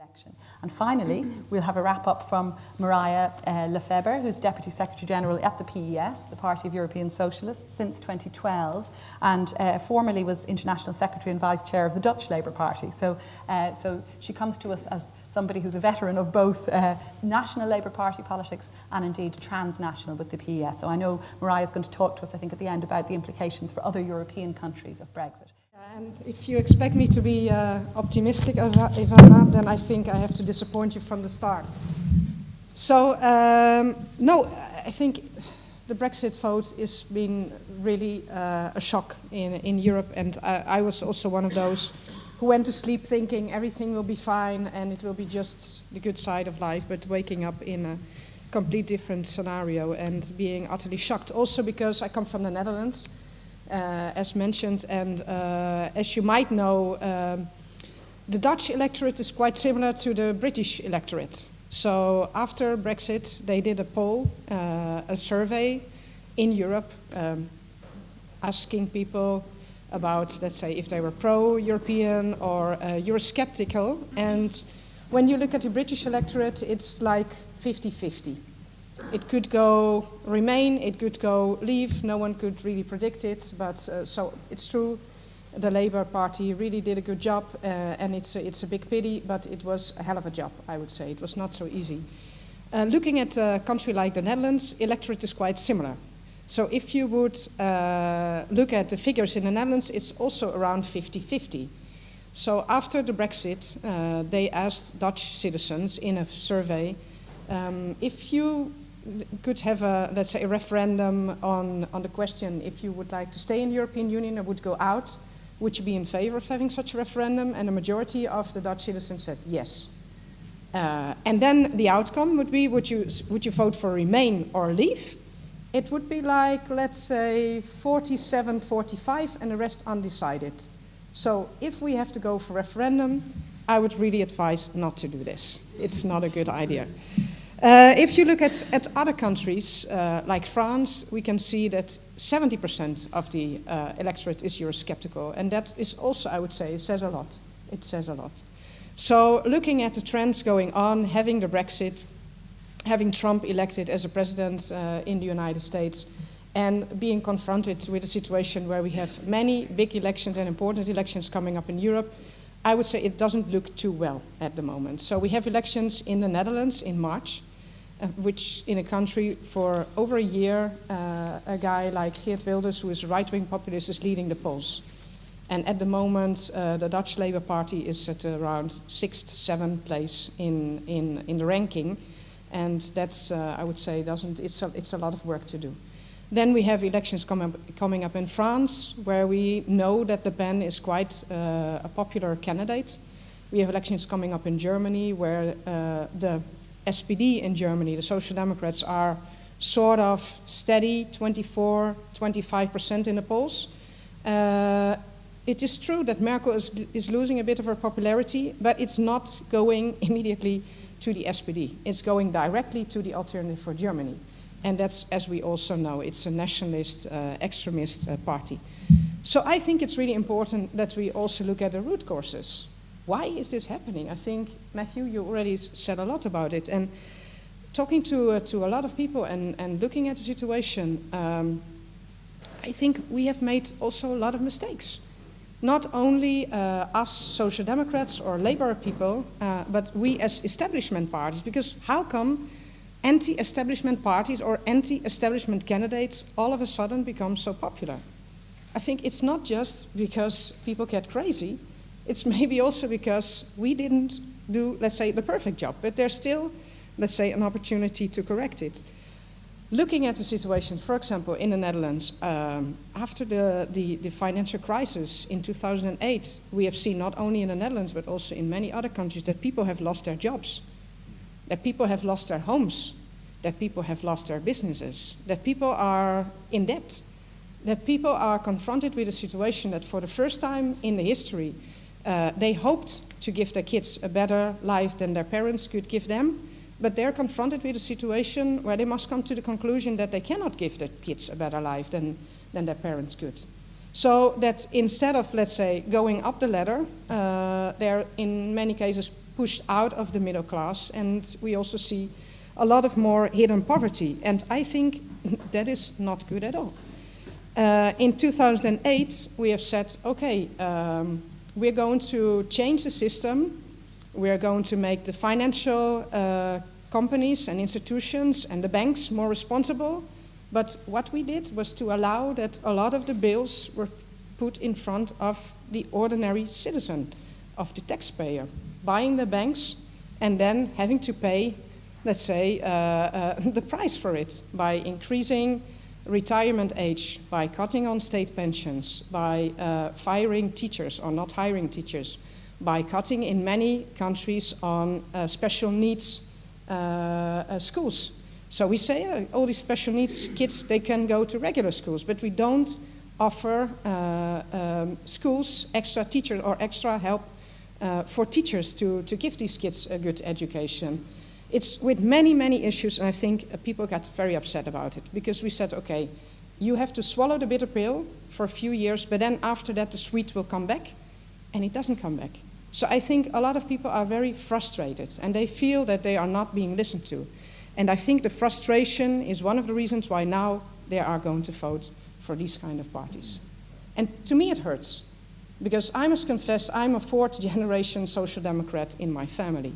election. And finally, we'll have a wrap-up from Marije Laffeber, who's Deputy Secretary-General at the PES, the Party of European Socialists, since 2012, and formerly was International Secretary and Vice Chair of the Dutch Labour Party. So she comes to us as somebody who's a veteran of both national Labour Party politics and indeed transnational with the PES. So I know Marije is going to talk to us, I think, at the end about the implications for other European countries of Brexit. And if you expect me to be optimistic, if I'm not, then I think I have to disappoint you from the start. So, no, I think the Brexit vote has been really a shock in Europe, and I was also one of those who went to sleep thinking everything will be fine and it will be just the good side of life, but waking up in a complete different scenario and being utterly shocked. Also because I come from the Netherlands, as mentioned, and as you might know, the Dutch electorate is quite similar to the British electorate. So after Brexit, they did a poll, a survey in Europe, asking people about, let's say, if they were pro-European or Eurosceptical. And when you look at the British electorate, it's like 50-50. It could go remain, it could go leave, no one could really predict it, but so it's true, the Labour Party really did a good job, and it's a big pity, but it was a hell of a job, I would say. It was not so easy. Looking at a country like the Netherlands, electorate is quite similar. So if you would look at the figures in the Netherlands, it's also around 50-50. So after the Brexit, they asked Dutch citizens in a survey, if you could have let's say, a referendum on the question if you would like to stay in the European Union or would go out, would you be in favor of having such a referendum? And the majority of the Dutch citizens said yes. And then the outcome would be, would you vote for remain or leave? It would be like, let's say, 47-45 and the rest undecided. So if we have to go for referendum, I would really advise not to do this. It's not a good idea. If you look at other countries, like France, we can see that 70% of the electorate is Eurosceptical. And that is also, I would say, says a lot. It says a lot. So looking at the trends going on, having the Brexit, having Trump elected as a president in the United States, and being confronted with a situation where we have many big elections and important elections coming up in Europe, I would say it doesn't look too well at the moment. So we have elections in the Netherlands in March, which in a country for over a year, a guy like Geert Wilders, who is a right-wing populist, is leading the polls. And at the moment, the Dutch Labour Party is at around 6th, 7th place in the ranking. And that's, I would say, it's a lot of work to do. Then we have elections coming up in France, where we know that Le Pen is quite a popular candidate. We have elections coming up in Germany, where the SPD in Germany, the Social Democrats, are sort of steady, 24-25% in the polls. It is true that Merkel is losing a bit of her popularity, but it's not going immediately to the SPD. It's going directly to the Alternative for Germany. And that's, as we also know, it's a nationalist, extremist party. So I think it's really important that we also look at the root causes. Why is this happening? I think, Matthew, you already said a lot about it. And talking to a lot of people and looking at the situation, I think we have made also a lot of mistakes. Not only us Social Democrats or Labour people, but we as establishment parties. Because how come anti-establishment parties or anti-establishment candidates all of a sudden become so popular? I think it's not just because people get crazy. It's maybe also because we didn't do, let's say, the perfect job. But there's still, let's say, an opportunity to correct it. Looking at the situation, for example, in the Netherlands, after the financial crisis in 2008, we have seen not only in the Netherlands, but also in many other countries, that people have lost their jobs, that people have lost their homes, that people have lost their businesses, that people are in debt, that people are confronted with a situation that for the first time in the history, they hoped to give their kids a better life than their parents could give them. But they're confronted with a situation where they must come to the conclusion that they cannot give their kids a better life than their parents could. So that instead of, let's say, going up the ladder, they're in many cases pushed out of the middle class, and we also see a lot of more hidden poverty, and I think that is not good at all. In 2008, we have said, okay, we're going to change the system. We're going to make the financial companies and institutions and the banks more responsible. But what we did was to allow that a lot of the bills were put in front of the ordinary citizen, of the taxpayer, buying the banks and then having to pay, let's say, the price for it by increasing retirement age, by cutting on state pensions, by firing teachers or not hiring teachers, by cutting in many countries on special needs schools. So we say all these special needs kids, they can go to regular schools, but we don't offer schools extra teachers or extra help for teachers to give these kids a good education. It's with many, many issues, and I think people got very upset about it, because we said, okay, you have to swallow the bitter pill for a few years, but then after that the sweet will come back, and it doesn't come back. So I think a lot of people are very frustrated, and they feel that they are not being listened to. And I think the frustration is one of the reasons why now they are going to vote for these kind of parties. And to me it hurts, because I must confess I'm a fourth generation social democrat in my family.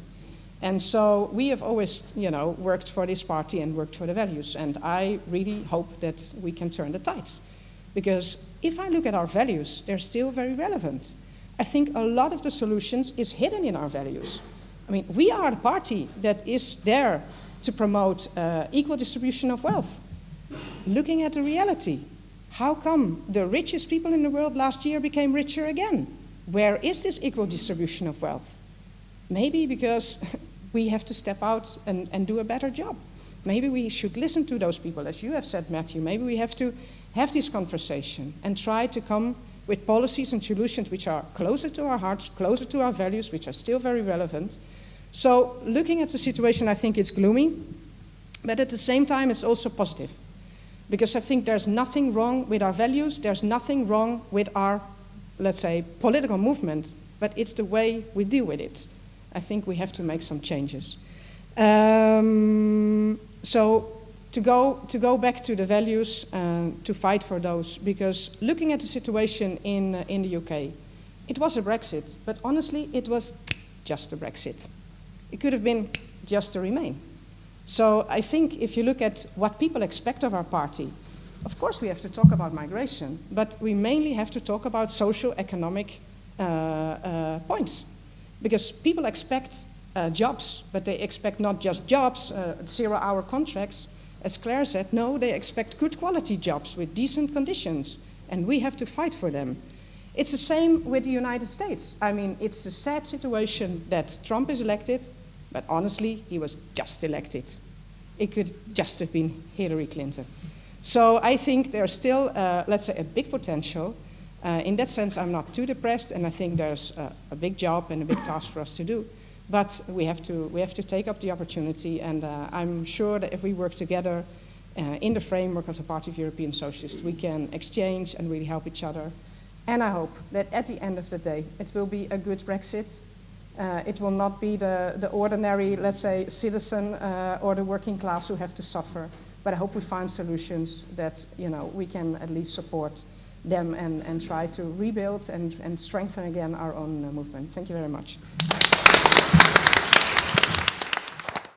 And so we have always, worked for this party and worked for the values. And I really hope that we can turn the tides. Because if I look at our values, they're still very relevant. I think a lot of the solutions is hidden in our values. I mean, we are the party that is there to promote equal distribution of wealth. Looking at the reality, how come the richest people in the world last year became richer again? Where is this equal distribution of wealth? Maybe because we have to step out and do a better job. Maybe we should listen to those people, as you have said, Matthew. Maybe we have to have this conversation and try to come with policies and solutions which are closer to our hearts, closer to our values, which are still very relevant. So looking at the situation, I think it's gloomy, but at the same time, it's also positive. Because I think there's nothing wrong with our values, there's nothing wrong with our, let's say, political movement, but it's the way we deal with it. I think we have to make some changes. So to go back to the values, to fight for those, because looking at the situation in the UK, it was a Brexit, but honestly, it was just a Brexit. It could have been just a Remain. So I think if you look at what people expect of our party, of course we have to talk about migration, but we mainly have to talk about socio-economic points. Because people expect jobs, but they expect not just jobs, 0-hour contracts. As Claire said, no, they expect good quality jobs with decent conditions, and we have to fight for them. It's the same with the United States. I mean, it's a sad situation that Trump is elected, but honestly, he was just elected. It could just have been Hillary Clinton. So I think there's still, let's say, a big potential. In that sense, I'm not too depressed, and I think there's a big job and a big task for us to do. But we have to take up the opportunity, and I'm sure that if we work together in the framework of the Party of European Socialists, we can exchange and really help each other. And I hope that at the end of the day, it will be a good Brexit. It will not be the ordinary, let's say, citizen or the working class who have to suffer. But I hope we find solutions that we can at least support them and try to rebuild and strengthen again our own movement. Thank you very much.